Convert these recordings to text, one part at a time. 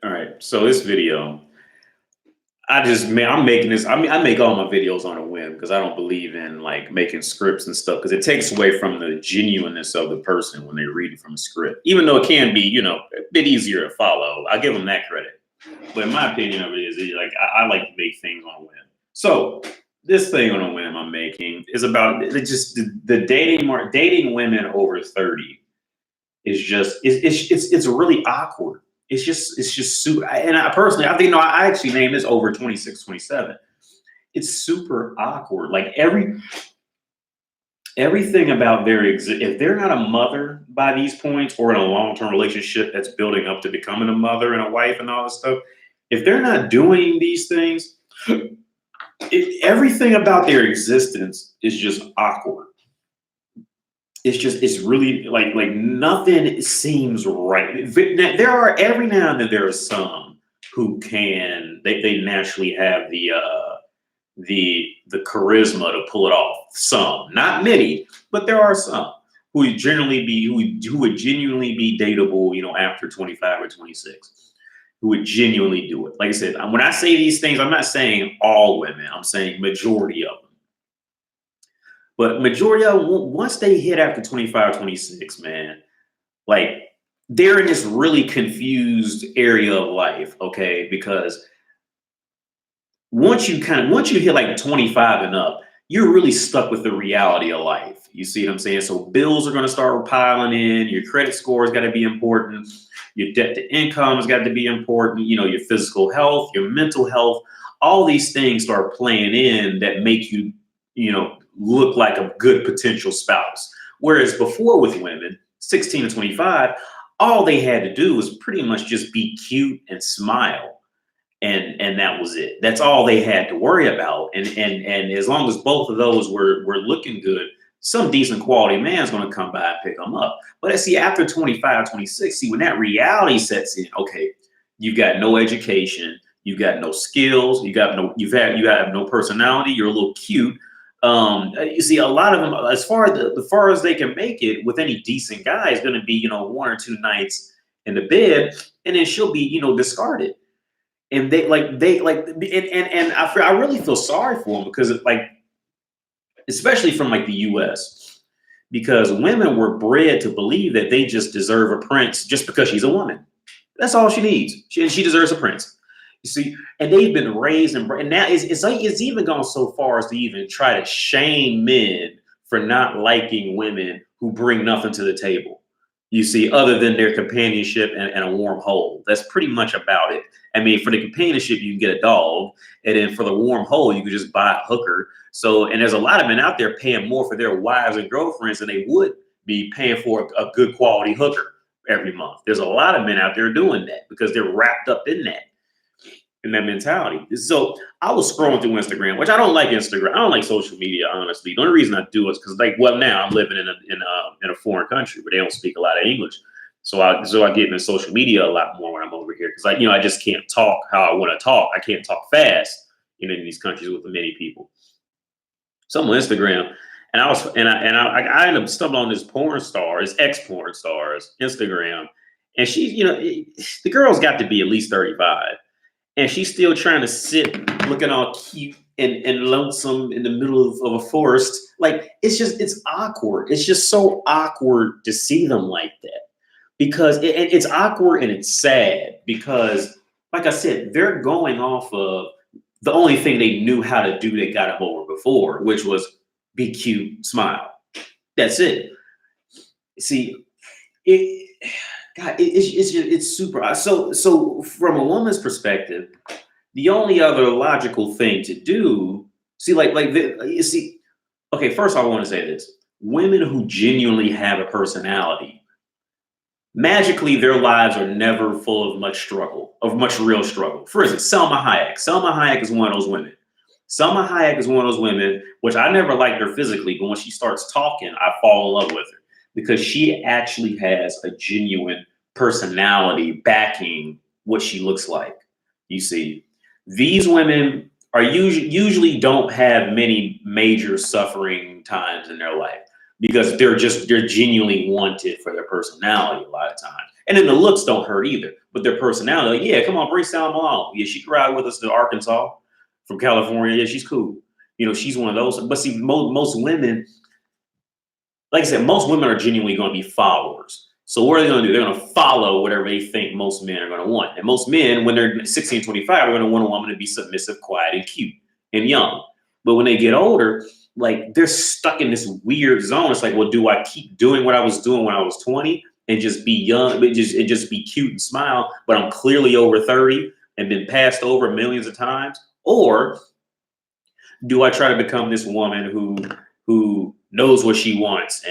All right. So this video, I'm making this. I mean, I make all my videos on a whim because I don't believe in like making scripts and stuff because it takes away from the genuineness of the person when they're reading from a script. Even though it can be, a bit easier to follow. I give them that credit. But in my opinion of it is like I like to make things on a whim. So this thing on a whim I'm making is about just the dating women over 30 is just it's really awkward. It's just super. And I personally, I think no, I actually named this over 26, 27. It's super awkward. Like everything about if they're not a mother by these points or in a long-term relationship that's building up to becoming a mother and a wife and all this stuff, if they're not doing these things, everything about their existence is just awkward. It's really like nothing seems right. There are every now and then there are some who they naturally have the charisma to pull it off. Some, not many, but there are some who would genuinely be dateable, after 25 or 26, who would genuinely do it. Like I said, when I say these things, I'm not saying all women. I'm saying majority of them. But majority of them, once they hit after 25, 26, man, like they're in this really confused area of life, okay? Because once you hit like 25 and up, you're really stuck with the reality of life. You see what I'm saying? So bills are going to start piling in. Your credit score has got to be important. Your debt to income has got to be important. Your physical health, your mental health, all these things start playing in that make you, look like a good potential spouse. Whereas before with women, 16 to 25, all they had to do was pretty much just be cute and smile. And that was it. That's all they had to worry about. And as long as both of those were looking good, some decent quality man's going to come by and pick them up. But I see after 25, 26, see when that reality sets in, okay, you've got no education, you've got no skills, you have no personality, you're a little cute. You see a lot of them, as far as they can make it with any decent guy, is going to be, 1 or 2 nights in the bed, and then she'll be, discarded. And I really feel sorry for them because especially from like the US, because women were bred to believe that they just deserve a prince just because she's a woman. That's all she needs. She deserves a prince. You see, and they've been raised and now it's even gone so far as to even try to shame men for not liking women who bring nothing to the table. You see, other than their companionship and a warm hole. That's pretty much about it. I mean, for the companionship, you can get a dog, and then for the warm hole, you can just buy a hooker. So, and there's a lot of men out there paying more for their wives and girlfriends than they would be paying for a good quality hooker every month. There's a lot of men out there doing that because they're wrapped up in that mentality. So I was scrolling through Instagram, which I don't like Instagram. I don't like social media, honestly. The only reason I do is because, now I'm living in a foreign country where they don't speak a lot of English. So I get into social media a lot more when I'm over here because I just can't talk how I want to talk. I can't talk fast in these countries with many people. So I'm on Instagram, and I ended up stumbling on this porn star, this ex porn star's Instagram, and she's the girl's got to be at least 35. And she's still trying to sit looking all cute and lonesome in the middle of a forest. Like, it's awkward. It's just so awkward to see them like that because it's awkward and it's sad because, like I said, they're going off of the only thing they knew how to do that got them over before, which was be cute, smile. That's it. See, God, it's super. So from a woman's perspective, the only other logical thing to do, you see, okay. First, I want to say this: women who genuinely have a personality, magically, their lives are never full of much real struggle. For instance, Selma Hayek. Selma Hayek is one of those women. Selma Hayek is one of those women, which I never liked her physically, but when she starts talking, I fall in love with her because she actually has a genuine personality backing what she looks like. You see, these women are usually don't have many major suffering times in their life because they're genuinely wanted for their personality a lot of times. And then the looks don't hurt either, but their personality, like, yeah, come on, bring Salma along. Yeah, she can ride with us to Arkansas from California. Yeah, she's cool. You know, she's one of those. But see, most women, like I said, most women are genuinely going to be followers. So what are they going to do? They're going to follow whatever they think most men are going to want. And most men, when they're 16, 25, are going to want a woman to be submissive, quiet, and cute and young. But when they get older, like they're stuck in this weird zone. It's like, well, do I keep doing what I was doing when I was 20 and just be young, but just be cute and smile, but I'm clearly over 30 and been passed over millions of times? Or do I try to become this woman who knows what she wants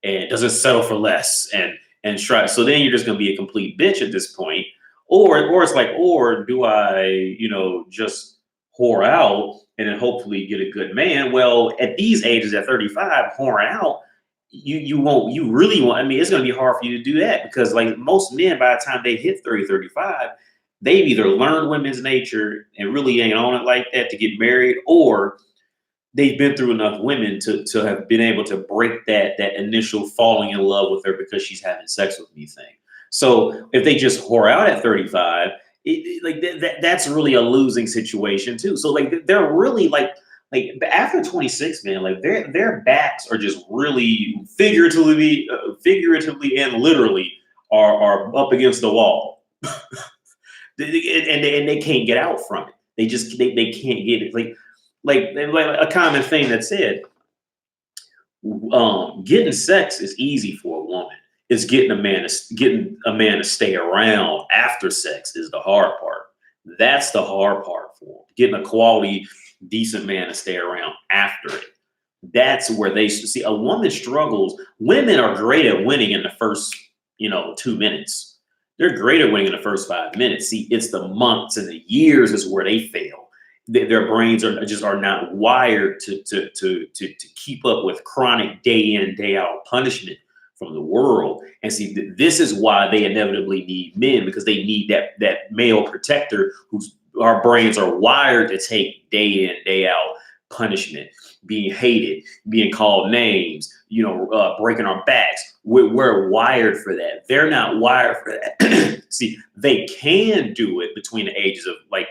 and doesn't settle for less and try? So then you're just going to be a complete bitch at this point. Or it's like, or do I, you know, just whore out and then hopefully get a good man? Well, at these ages, at 35, whoring out, you really won't. I mean, it's going to be hard for you to do that because like most men, by the time they hit 30, 35, they've either learned women's nature and really ain't on it like that to get married, or they've been through enough women to have been able to break that initial falling in love with her because she's having sex with me thing. So if they just whore out at 35, that's really a losing situation too. So like they're really like after 26, man, like their backs are just really figuratively and literally are up against the wall, and they can't get out from it. They can't get it. Like a common thing that said, getting sex is easy for a woman. It's getting a man to stay around after sex is the hard part. That's the hard part for them. Getting a quality, decent man to stay around after it. That's where they see a woman struggles. Women are great at winning in the first, 2 minutes. They're great at winning in the first 5 minutes. See, it's the months and the years is where they fail. Their brains are not wired to keep up with chronic day in, day out punishment from the world. And see, this is why they inevitably need men, because they need that male protector whose our brains are wired to take day in, day out punishment, being hated, being called names, breaking our backs. We're wired for that. They're not wired for that. See, they can do it between the ages of like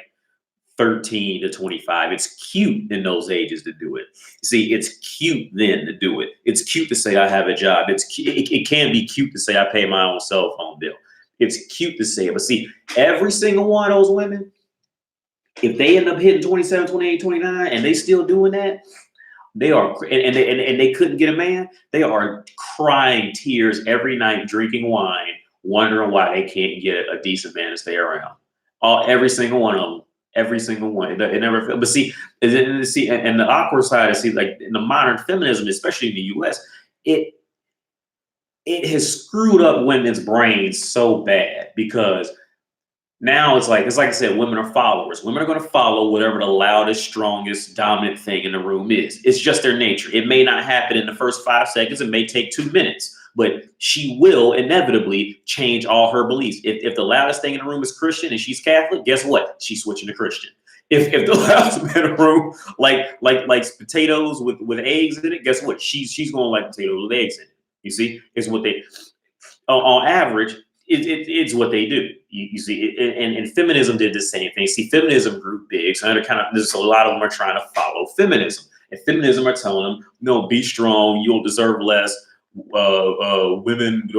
13 to 25. It's cute in those ages to do it. See, it's cute then to do it. It's cute to say I have a job. It can be cute to say I pay my own cell phone bill. It's cute to say it. But see, every single one of those women, if they end up hitting 27, 28, 29, and they still doing that, they are, and they couldn't get a man, they are crying tears every night, drinking wine, wondering why they can't get a decent man to stay around. Every single one of them. Every single one. It never. But see, and the awkward side is, see, like in the modern feminism, especially in the U.S., it has screwed up women's brains so bad, because now it's like I said, women are followers. Women are going to follow whatever the loudest, strongest, dominant thing in the room is. It's just their nature. It may not happen in the first 5 seconds. It may take 2 minutes, but she will inevitably change all her beliefs. If the loudest thing in the room is Christian and she's Catholic, guess what? She's switching to Christian. If the loudest man in the room likes potatoes with eggs in it, guess what? She's going to like potatoes with eggs in it. You see, it's what they on average. It's what they do. You see, and feminism did the same thing. See, feminism grew big, so there's a lot of them are trying to follow feminism, and feminism are telling them, no, be strong, you'll deserve less. Women's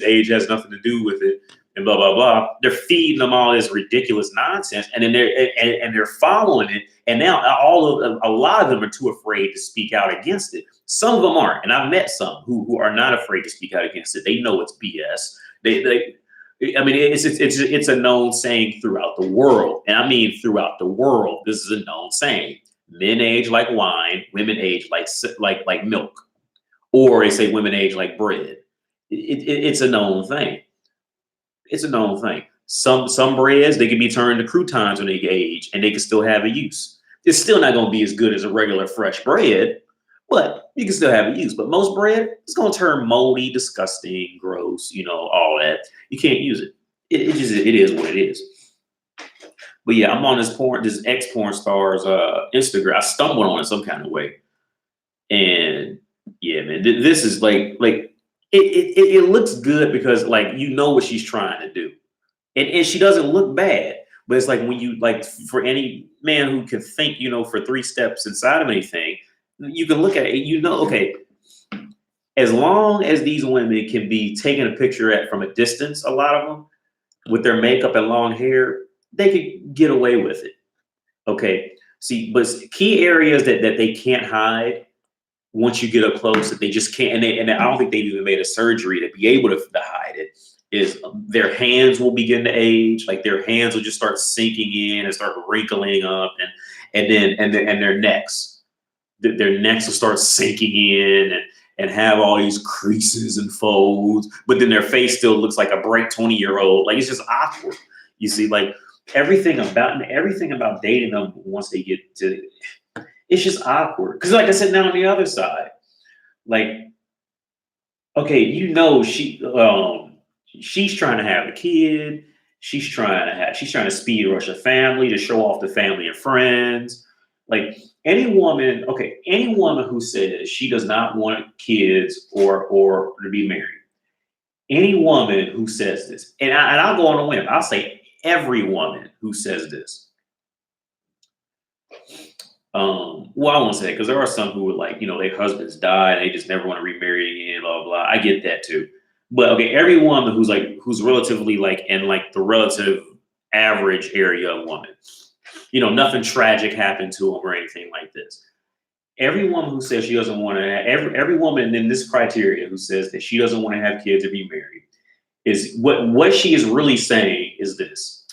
age has nothing to do with it, and blah blah blah. They're feeding them all this ridiculous nonsense, and then they're following it. And now a lot of them are too afraid to speak out against it. Some of them aren't, and I've met some who are not afraid to speak out against it. They know it's BS. It's a known saying throughout the world, and I mean throughout the world. This is a known saying: men age like wine, women age like milk, or they say women age like bread. It's a known thing. It's a known thing. Some breads, they can be turned to croutons when they age, and they can still have a use. It's still not going to be as good as a regular fresh bread, but you can still have a use. But most bread, it's going to turn moldy, disgusting, gross, all that. You can't use it. It is what it is. But yeah, I'm on this ex-porn star's Instagram. I stumbled on it some kind of way. And yeah, man, this is like it looks good because like you know what she's trying to do, and she doesn't look bad. But it's like when you like for any man who can think, for 3 steps inside of anything, you can look at it. Okay, as long as these women can be taken a picture at from a distance, a lot of them with their makeup and long hair, they could get away with it. Okay. See, but key areas that they can't hide once you get up close that they just can't, and I don't think they've even made a surgery to be able to hide it, is their hands will begin to age. Like their hands will just start sinking in and start wrinkling up, and their necks. Their necks will start sinking in and have all these creases and folds, but then their face still looks like a bright 20-year-old. Like it's just awkward. You see, like everything about dating them once they get to, it's just awkward. Because like I said, now on the other side, like, okay, she's trying to have a kid. She's trying to speed rush a family to show off the family and friends. Like any woman who says she does not want kids or to be married, any woman who says this, and I'll go on a whim, I'll say every woman who says this. Well, I won't say it because there are some who would like, their husbands died, they just never want to remarry again, blah, blah, blah. I get that too. But okay, every woman who's relatively like in like the relative average area of woman, nothing tragic happened to them or anything like this. Every woman who says she doesn't want to every woman in this criteria who says that she doesn't want to have kids or be married is what she is really saying is this.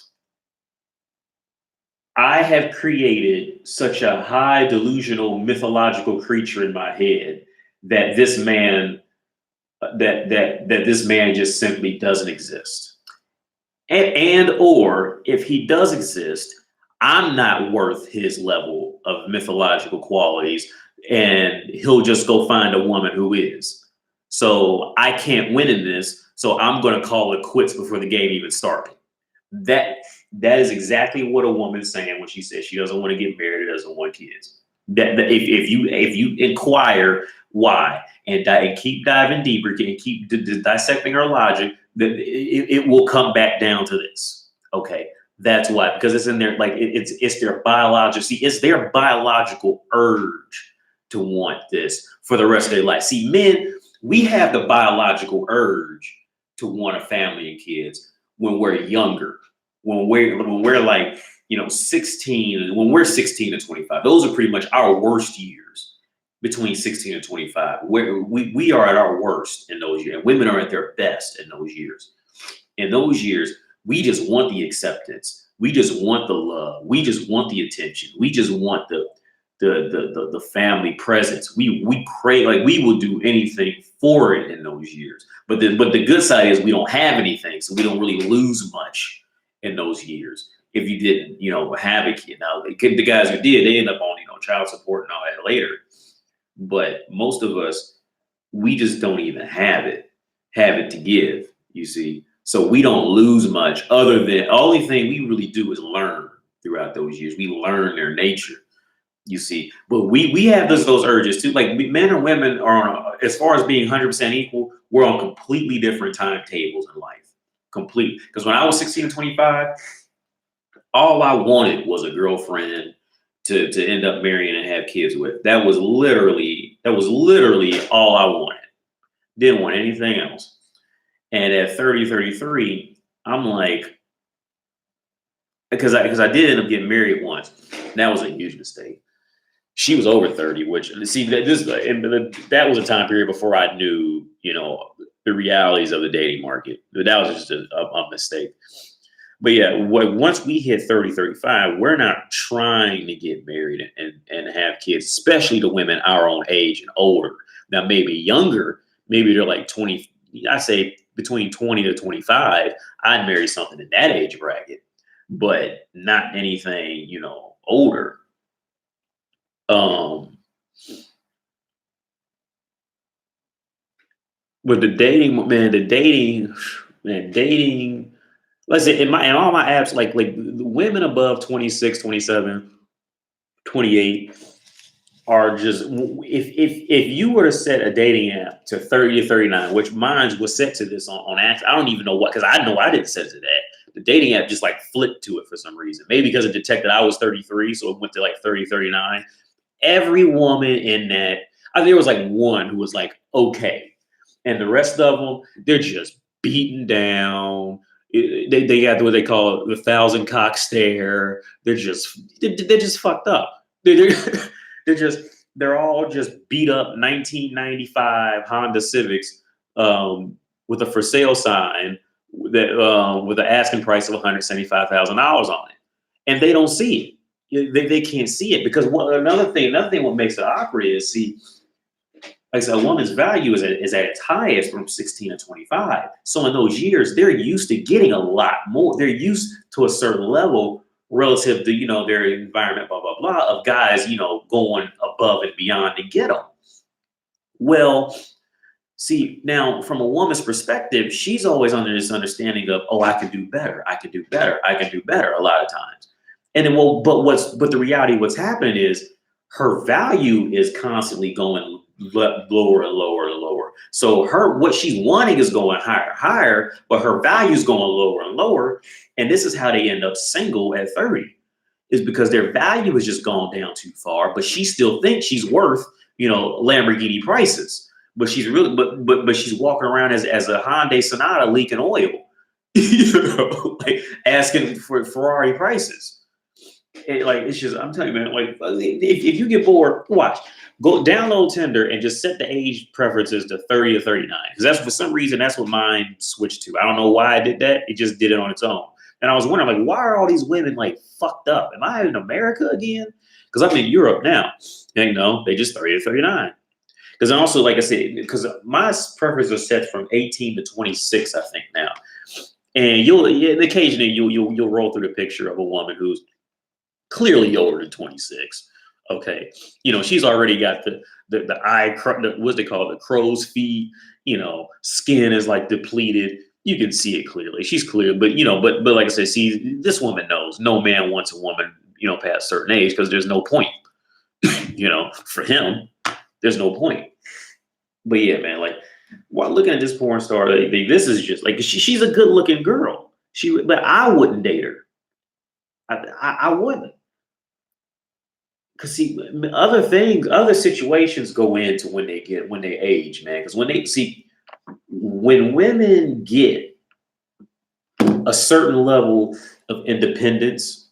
I have created such a high delusional mythological creature in my head that this man just simply doesn't exist. And or if he does exist, I'm not worth his level of mythological qualities, and he'll just go find a woman who is. So I can't win in this, so I'm going to call it quits before the game even started. That is exactly what a woman's saying when she says she doesn't want to get married or doesn't want kids. That if you inquire why and keep diving deeper and keep dissecting her logic, that it will come back down to this. Okay, that's why, because it's in there. Like it's their biological. See, it's their biological urge to want this for the rest of their life. See, men, we have the biological urge to want a family and kids when we're younger. When we're like 16, when we're 16 to 25, those are pretty much our worst years. Between 16 and 25, where we are at our worst in those years, and women are at their best in those years. In those years, we just want the acceptance, we just want the love, we just want the attention, we just want the family presence. We crave, like we will do anything for it in those years. But the good side is we don't have anything, so we don't really lose much in those years if you didn't have a kid. Now the guys who did, they end up on child support and all that later, but most of us, we just don't even have it to give, you see. So we don't lose much, other than the only thing we really do is learn throughout those years. We learn their nature, you see. But we have those urges too. Like men and women are on as far as being 100% equal, we're on completely different timetables in life. Complete. Because when I was 16 and 25, all I wanted was a girlfriend to end up marrying and have kids with. That was literally all I wanted. Didn't want anything else. And at 30, 33, I'm like, because I did end up getting married once. That was a huge mistake. She was over 30, which, see, that was a time period before I knew, the realities of the dating market. That was just a mistake. But yeah, once we hit 30, 35, we're not trying to get married and have kids, especially the women our own age and older. Now, maybe younger, maybe they're like 20, I say between 20 to 25, I'd marry something in that age bracket, but not anything, older. But dating, let's say in all my apps, like the women above 26, 27, 28, are just if you were to set a dating app to 30 to 39, which mine was set to this on act. I don't even know what, because I know I didn't set it to that. The dating app just like flipped to it for some reason. Maybe because it detected I was 33, so it went to like 30, 39. Every woman in that, I think there was like one who was like okay, and the rest of them, they're just beaten down. They got what they call the thousand cock stare. They're just fucked up. They're just they're all just beat up 1995 Honda Civics, with a for sale sign that, with an asking price of $175,000 on it, and they don't see it. They can't see it because another thing what makes it awkward is, see, like I said, a woman's value is at its highest from 16 to 25. So in those years, they're used to getting a lot more. They're used to a certain level relative to, their environment, blah, blah, blah, of guys, going above and beyond to get them. Well, see, now from a woman's perspective, she's always under this understanding of, oh, I can do better. I can do better. I can do better a lot of times. And then, but the reality, what's happening is her value is constantly going lower and lower and lower. So what she's wanting is going higher, higher, but her value is going lower and lower. And this is how they end up single at 30, is because their value has just gone down too far, but she still thinks she's worth, Lamborghini prices. But she's really, but she's walking around as a Hyundai Sonata leaking oil, like asking for Ferrari prices. It's just, I'm telling you, man, like if you get bored, watch. Go download Tinder and just set the age preferences to 30 to 39. Because that's, for some reason, that's what mine switched to. I don't know why I did that. It just did it on its own. And I was wondering, like, why are all these women like fucked up? Am I in America again? Because I'm in Europe now. And, they just 30 to 39. Because also, like I said, because my preferences are set from 18 to 26, I think now. And occasionally you'll roll through the picture of a woman who's clearly older than 26. Okay, she's already got the eye, what's they call it, the crow's feet. Skin is like depleted. You can see it clearly. She's clear, but but like I said, see, this woman knows no man wants a woman, past a certain age, because there's no point. For him, there's no point. But yeah, man, like while looking at this porn star, this is just like she's a good looking girl. But I wouldn't date her. I wouldn't. Because see, other situations go into when they age, man. Because when women get a certain level of independence,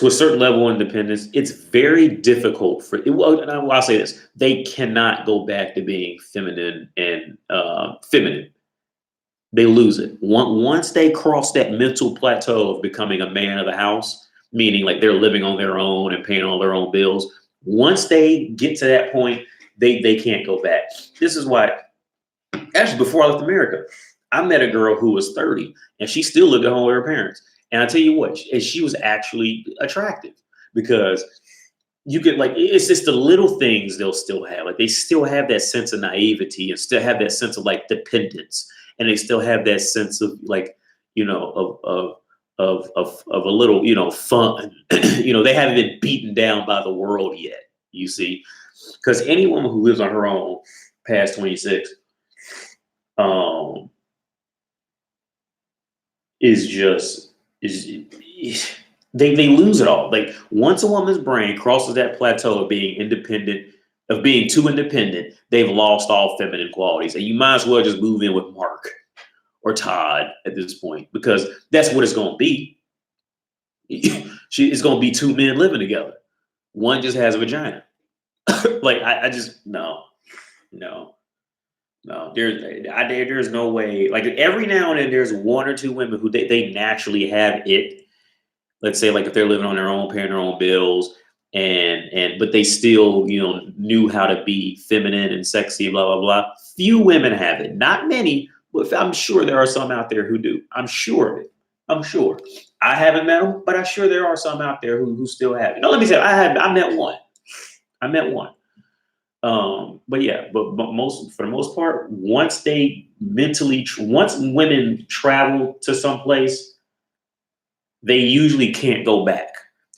it's very difficult and I'll say this: they cannot go back to being feminine and feminine. They lose it once they cross that mental plateau of becoming a man of the house. Meaning like they're living on their own and paying all their own bills. Once they get to that point, they can't go back. This is why, actually, before I left America, I met a girl who was 30 and she still lived at home with her parents. And I tell you what, she was actually attractive, because you get it's just the little things they'll still have. Like they still have that sense of naivety and still have that sense of like dependence. And they still have that sense of like, of a little, fun. They haven't been beaten down by the world yet, you see. Because any woman who lives on her own past 26 they lose it all. Like once a woman's brain crosses that plateau of being independent, of being too independent, they've lost all feminine qualities. And you might as well just move in with Mark or Todd at this point, because that's what it's going to be. It's going to be two men living together. One just has a vagina. Like I just no. There's no way. Like every now and then, there's one or two women who they naturally have it. Let's say like if they're living on their own, paying their own bills, but they still knew how to be feminine and sexy, blah blah blah. Few women have it, not many. But I'm sure there are some out there who do. I'm sure of it. I'm sure. I haven't met them, but I'm sure there are some out there who still have it. No, let me say, I met one. But yeah, but for the most part, once women travel to some place, they usually can't go back.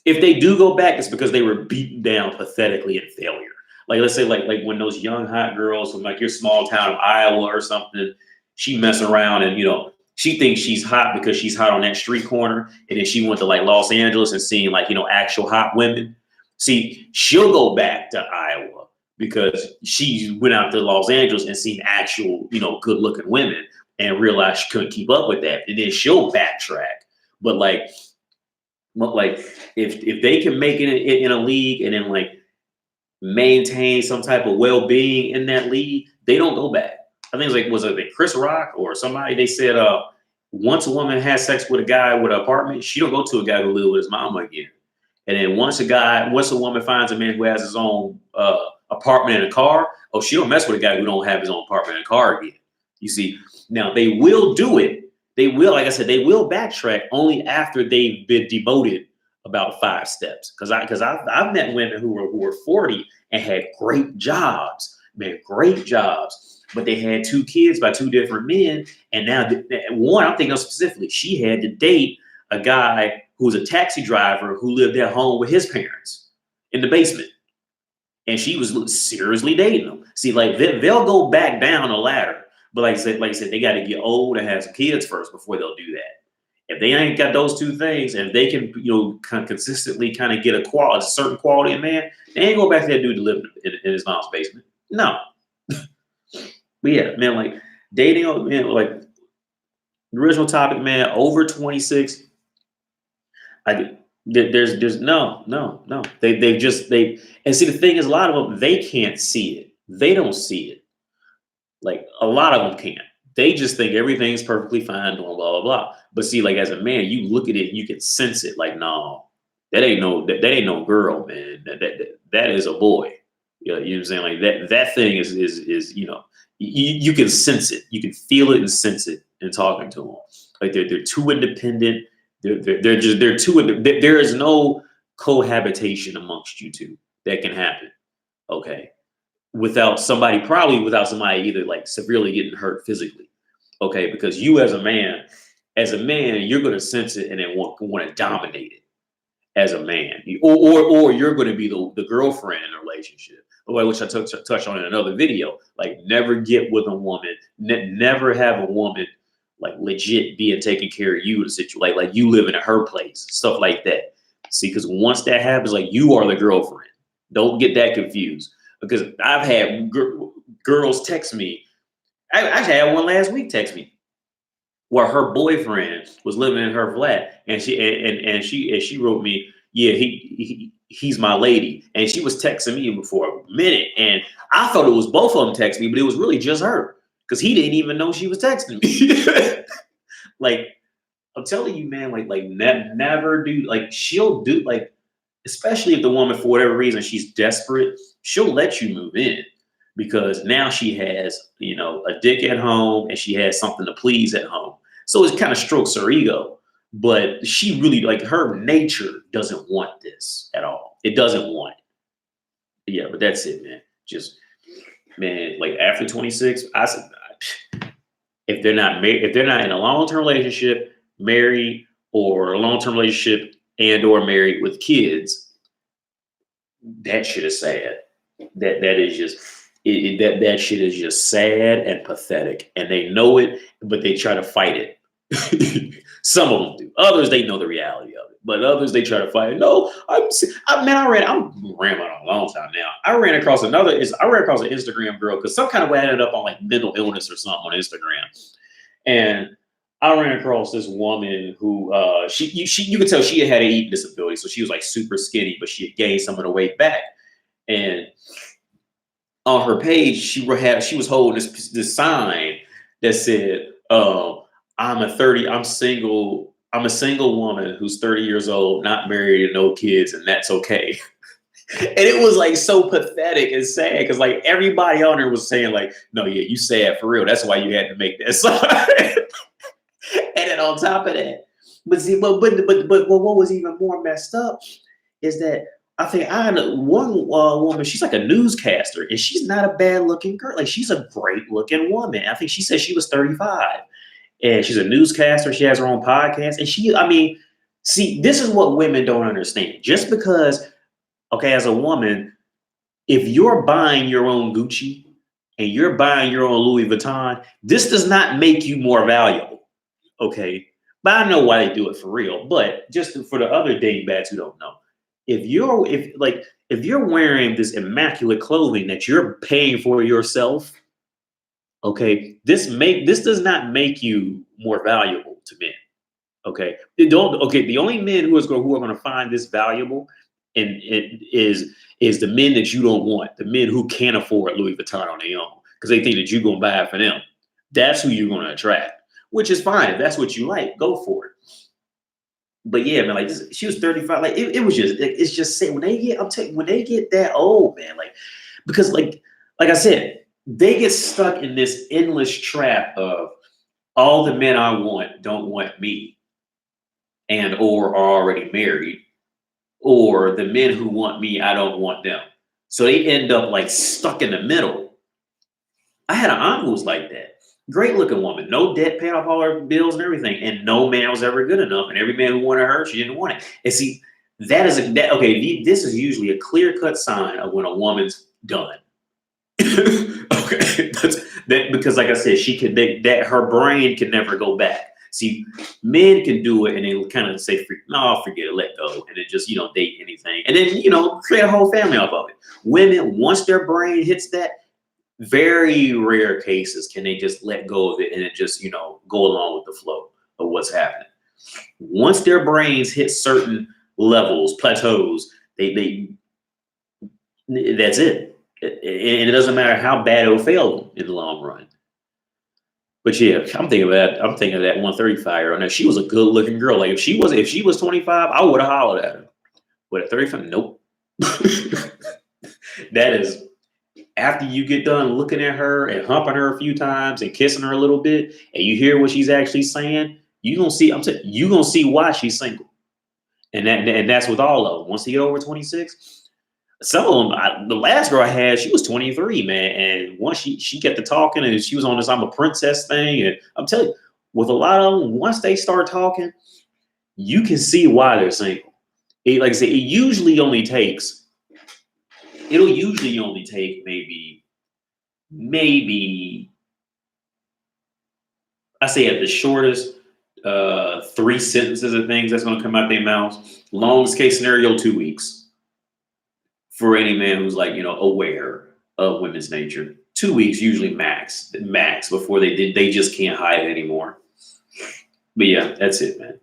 If they do go back, it's because they were beaten down pathetically in failure. Like let's say like when those young hot girls from like your small town of Iowa or something, she mess around and she thinks she's hot because she's hot on that street corner, and then she went to like Los Angeles and seen like actual hot women. See, she'll go back to Iowa because she went out to Los Angeles and seen actual good looking women and realized she couldn't keep up with that, and then she'll backtrack. But like if they can make it in a league and then like maintain some type of well-being in that league, they don't go back. I think it's like, was it like Chris Rock or somebody? They said once a woman has sex with a guy with an apartment, she don't go to a guy who lives with his mama again. And then once a woman finds a man who has his own apartment and a car, oh, she don't mess with a guy who don't have his own apartment and a car again. You see, now they will do it. They will, like I said, they will backtrack only after they've been demoted about 5 steps. Because I've met women who were 40 and had great jobs, man, great jobs, but they had 2 kids by 2 different men. And now one, I'm thinking of specifically, she had to date a guy who was a taxi driver who lived at home with his parents in the basement. And she was seriously dating him. See, like they'll go back down the ladder. But like I said, they got to get old and have some kids first before they'll do that. If they ain't got those 2 things, and if they can, kind of consistently kind of get a certain quality of man, they ain't go back to that dude to live in his mom's basement. No. But yeah, man, like dating, man, like the original topic, man, over 26. There's no. They and see, the thing is, a lot of them, they can't see it. They don't see it. Like a lot of them can't. They just think everything's perfectly fine, doing blah blah blah. But see, like as a man, you look at it, you can sense it. Like, no, that ain't no girl, man. That is a boy. You know what I'm saying? Like that thing is you can sense it, you can feel it and sense it in talking to them. Like they're too independent. They're too. There is no cohabitation amongst you two that can happen. Okay. Without somebody either like severely getting hurt physically. Okay, because you as a man, you're gonna sense it and then want to dominate it as a man. Or you're gonna be the girlfriend in a relationship. Which I touched on in another video. Like never get with a woman, never have a woman like legit being taking care of you in a situation like you living at her place, stuff like that. See, because once that happens, like you are the girlfriend. Don't get that confused. Because I've had girls text me. I actually had one last week text me where her boyfriend was living in her flat, and she wrote me, yeah, he's my lady, and she was texting me for a minute, and I thought it was both of them texting me, but it was really just her because he didn't even know she was texting me. Like I'm telling you, man, like never do, like she'll do, like especially if the woman for whatever reason she's desperate, she'll let you move in because now she has a dick at home and she has something to please at home. So it kind of strokes her ego, but she really, like, her nature doesn't want this at all. It doesn't want it. Yeah, but that's it, man. Just, man, like after 26, I said, if they're not in a long-term relationship, married, or a long-term relationship and or married with kids, that shit is sad. That is just that shit is just sad and pathetic, and they know it, but they try to fight it. Some of them do. Others, they know the reality of it, but others, they try to fight it. No, I'm rambling on a long time now. I ran across an Instagram girl because some kind of way I ended up on like mental illness or something on Instagram, and I ran across this woman who you could tell she had an eating disability, so she was like super skinny, but she had gained some of the weight back. And on her page, she was holding this sign that said, I'm a single woman who's 30 years old, not married and no kids, and that's okay." And it was like so pathetic and sad because like everybody on there was saying like, "No, yeah, you sad for real. That's why you had to make that sign." And then on top of that, but what was even more messed up is that I think I know one woman, she's like a newscaster, and she's not a bad looking girl. Like she's a great looking woman. I think she said she was 35, and she's a newscaster. She has her own podcast, and See, this is what women don't understand. Just because, okay, as a woman, if you're buying your own Gucci and you're buying your own Louis Vuitton, this does not make you more valuable. Okay. But I know why they do it for real. But just for the other dingbats who don't know, if you're wearing this immaculate clothing that you're paying for yourself, okay, this does not make you more valuable to men. Okay. They don't okay. The only men who are going to find this valuable and it is the men that you don't want, the men who can't afford Louis Vuitton on their own because they think that you're gonna buy it for them. That's who you're gonna attract, which is fine. If that's what you like, go for it. But yeah, man, like this, she was 35. Like it was just it's just saying when they get I'm telling you, when they get that old, man, like because like I said, they get stuck in this endless trap of all the men I want don't want me and or are already married, or the men who want me, I don't want them. So they end up like stuck in the middle. I had an aunt who was like that. Great looking woman, no debt, paid off all her bills and everything, and no man was ever good enough. And every man who wanted her, she didn't want it. And see, okay. This is usually a clear cut sign of when a woman's done. Okay, that because like I said, she could that her brain can never go back. See, men can do it and they kind of say, "No, forget it, let go," and then just date anything, and then create a whole family off of it. Women, once their brain hits that, very rare cases can they just let go of it and it just go along with the flow of what's happening. Once their brains hit certain levels, plateaus, they that's it. And it doesn't matter how bad it'll fail in the long run. But yeah, I'm thinking of that. I'm thinking of that 135-year-old. Now she was a good looking girl. Like if she was 25, I would have hollered at her. But at 35, nope. That is after you get done looking at her and humping her a few times and kissing her a little bit, and you hear what she's actually saying, you gonna see. I'm saying you gonna see why she's single, and that's with all of them. Once they get over 26. Some of them, the last girl I had, she was 23, man. And once she kept to talking and she was on this I'm a princess thing. And I'm telling you, with a lot of them, once they start talking, you can see why they're single. Like I said, it'll usually only take maybe, I say at the shortest, 3 sentences of things that's going to come out their mouths. Longest case scenario, 2 weeks. For any man who's aware of women's nature, 2 weeks usually max before they just can't hide it anymore. But yeah, that's it, man.